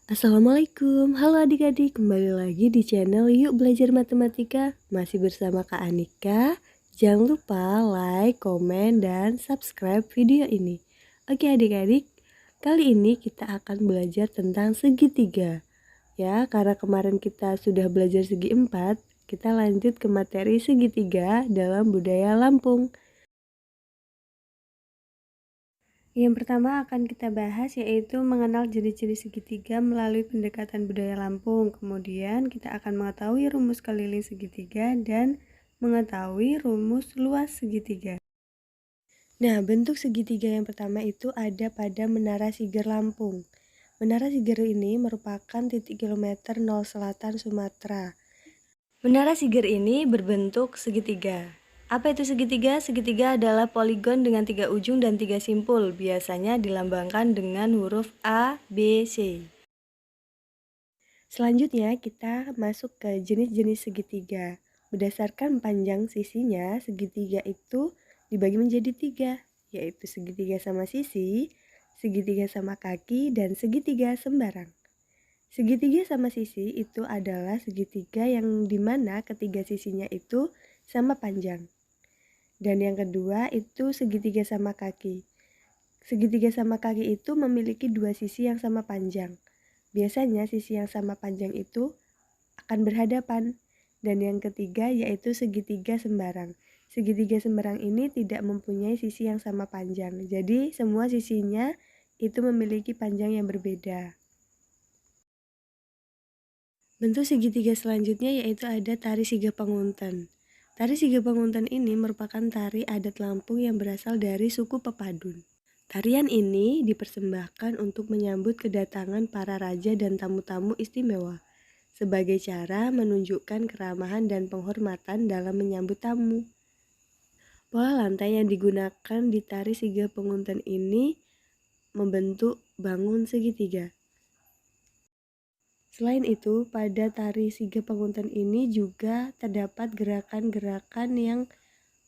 Assalamualaikum, halo adik-adik, kembali lagi di channel Yuk Belajar Matematika. Masih bersama Kak Anika. Jangan lupa like, komen, dan subscribe video ini. Oke adik-adik, kali ini kita akan belajar tentang segitiga. Ya, karena kemarin kita sudah belajar segi empat, kita lanjut ke materi segitiga dalam budaya Lampung. Yang pertama akan kita bahas yaitu mengenal ciri-ciri segitiga melalui pendekatan budaya Lampung. Kemudian kita akan mengetahui rumus keliling segitiga dan mengetahui rumus luas segitiga. Nah, bentuk segitiga yang pertama itu ada pada Menara Siger Lampung. Menara Siger ini merupakan titik kilometer 0 selatan Sumatera. Menara Siger ini berbentuk segitiga. Apa itu segitiga? Segitiga adalah poligon dengan 3 ujung dan 3 simpul. Biasanya dilambangkan dengan huruf A, B, C. Selanjutnya kita masuk ke jenis-jenis segitiga. Berdasarkan panjang sisinya, segitiga itu dibagi menjadi 3, yaitu segitiga sama sisi, segitiga sama kaki, dan segitiga sembarang. Segitiga sama sisi itu adalah segitiga yang dimana ketiga sisinya itu sama panjang. Dan yang kedua itu segitiga sama kaki. Segitiga sama kaki itu memiliki dua sisi yang sama panjang. Biasanya sisi yang sama panjang itu akan berhadapan. Dan yang ketiga yaitu segitiga sembarang. Segitiga sembarang ini tidak mempunyai sisi yang sama panjang. Jadi semua sisinya itu memiliki panjang yang berbeda. Bentuk segitiga selanjutnya yaitu ada tari Siga Pangunten. Tari Siga Pangunten ini merupakan tari adat Lampung yang berasal dari suku Pepadun. Tarian ini dipersembahkan untuk menyambut kedatangan para raja dan tamu-tamu istimewa, sebagai cara menunjukkan keramahan dan penghormatan dalam menyambut tamu. Pola lantai yang digunakan di tari Siga Pangunten ini membentuk bangun segitiga. Selain itu, pada tari Siga Pangunten ini juga terdapat gerakan-gerakan yang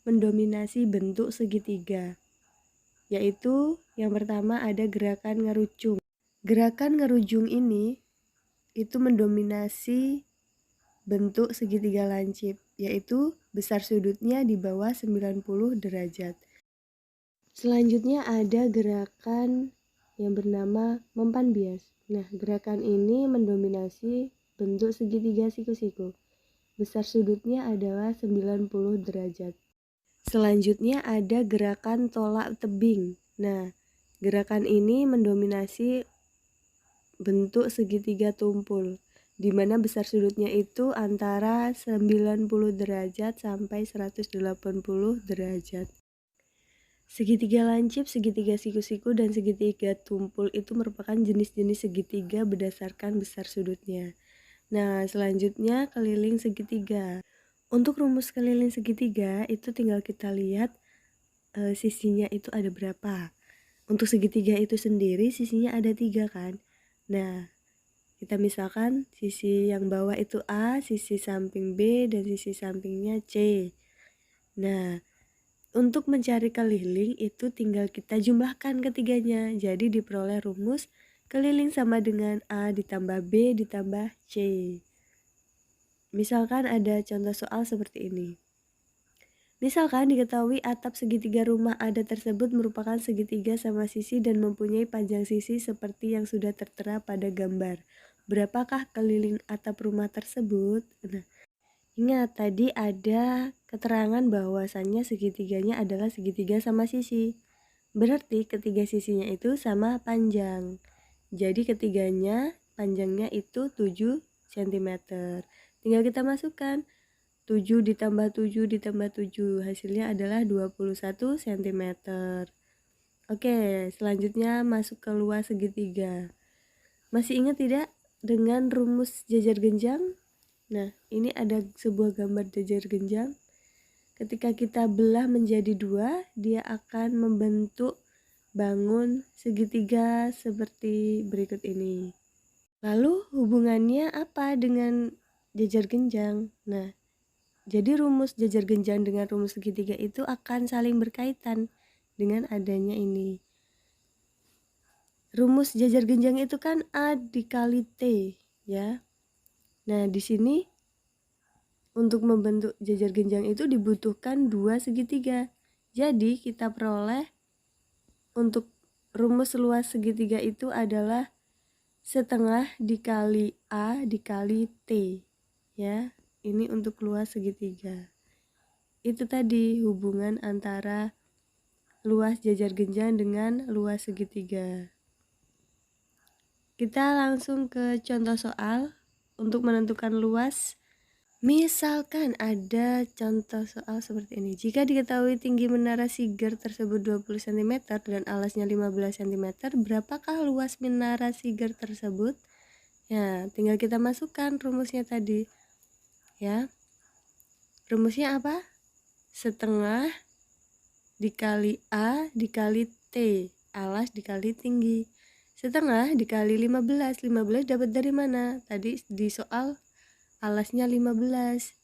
mendominasi bentuk segitiga, yaitu yang pertama ada gerakan ngerujung. Gerakan ngerujung ini itu mendominasi bentuk segitiga lancip, yaitu besar sudutnya di bawah 90 derajat. Selanjutnya ada gerakan yang bernama mempan bias. Nah, gerakan ini mendominasi bentuk segitiga siku-siku. Besar sudutnya adalah 90 derajat. Selanjutnya ada gerakan tolak tebing. Nah, gerakan ini mendominasi bentuk segitiga tumpul, di mana besar sudutnya itu antara 90 derajat sampai 180 derajat. Segitiga lancip, segitiga siku-siku, dan segitiga tumpul itu merupakan jenis-jenis segitiga berdasarkan besar sudutnya. Nah, selanjutnya keliling segitiga. Untuk rumus keliling segitiga itu tinggal kita lihat sisinya itu ada berapa. Untuk segitiga itu sendiri sisinya ada 3 kan. Nah, kita misalkan sisi yang bawah itu A, sisi samping B, dan sisi sampingnya C. Nah, untuk mencari keliling itu tinggal kita jumlahkan ketiganya. Jadi diperoleh rumus keliling sama dengan A ditambah B ditambah C. Misalkan ada contoh soal seperti ini. Misalkan diketahui atap segitiga rumah adat tersebut merupakan segitiga sama sisi dan mempunyai panjang sisi seperti yang sudah tertera pada gambar. Berapakah keliling atap rumah tersebut? Nah, ingat tadi ada keterangan bahwasannya segitiganya adalah segitiga sama sisi. Berarti ketiga sisinya itu sama panjang. Jadi ketiganya panjangnya itu 7 cm. Tinggal kita masukkan 7 ditambah 7 ditambah 7, hasilnya adalah 21 cm. Oke, selanjutnya masuk ke luas segitiga. Masih ingat tidak dengan rumus jajar genjang? Nah, ini ada sebuah gambar jajar genjang. Ketika kita belah menjadi 2, dia akan membentuk bangun segitiga seperti berikut ini. Lalu hubungannya apa dengan jajar genjang? Nah, jadi rumus jajar genjang dengan rumus segitiga itu akan saling berkaitan dengan adanya ini. rumus jajar genjang itu kan A dikali T ya. Nah, di sini untuk membentuk jajar genjang itu dibutuhkan 2 segitiga. Jadi kita peroleh untuk rumus luas segitiga itu adalah setengah dikali A dikali T ya. Ini untuk luas segitiga. Itu tadi hubungan antara luas jajar genjang dengan luas segitiga. Kita langsung ke contoh soal untuk menentukan luas. Misalkan ada contoh soal seperti ini. Jika diketahui tinggi menara Siger tersebut 20 cm dan alasnya 15 cm, berapakah luas menara Siger tersebut? Ya, tinggal kita masukkan rumusnya tadi. Ya. Rumusnya apa? Setengah dikali A dikali T, alas dikali tinggi. Setengah dikali 15 dapat dari mana? Tadi di soal alasnya 15,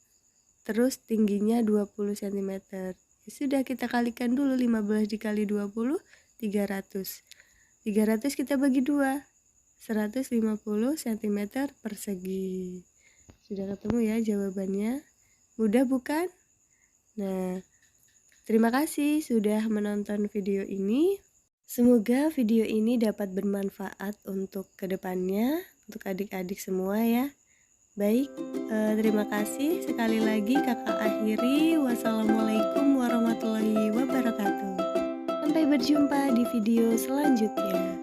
terus tingginya 20 cm. Ya sudah, kita kalikan dulu 15 dikali 20, 300. 300 kita bagi 2, 150 cm persegi. Sudah ketemu ya jawabannya? Mudah bukan? Nah, terima kasih sudah menonton video ini. Semoga video ini dapat bermanfaat untuk kedepannya, untuk adik-adik semua ya. Baik, terima kasih sekali lagi kakak akhiri. Wassalamualaikum warahmatullahi wabarakatuh. Sampai berjumpa di video selanjutnya.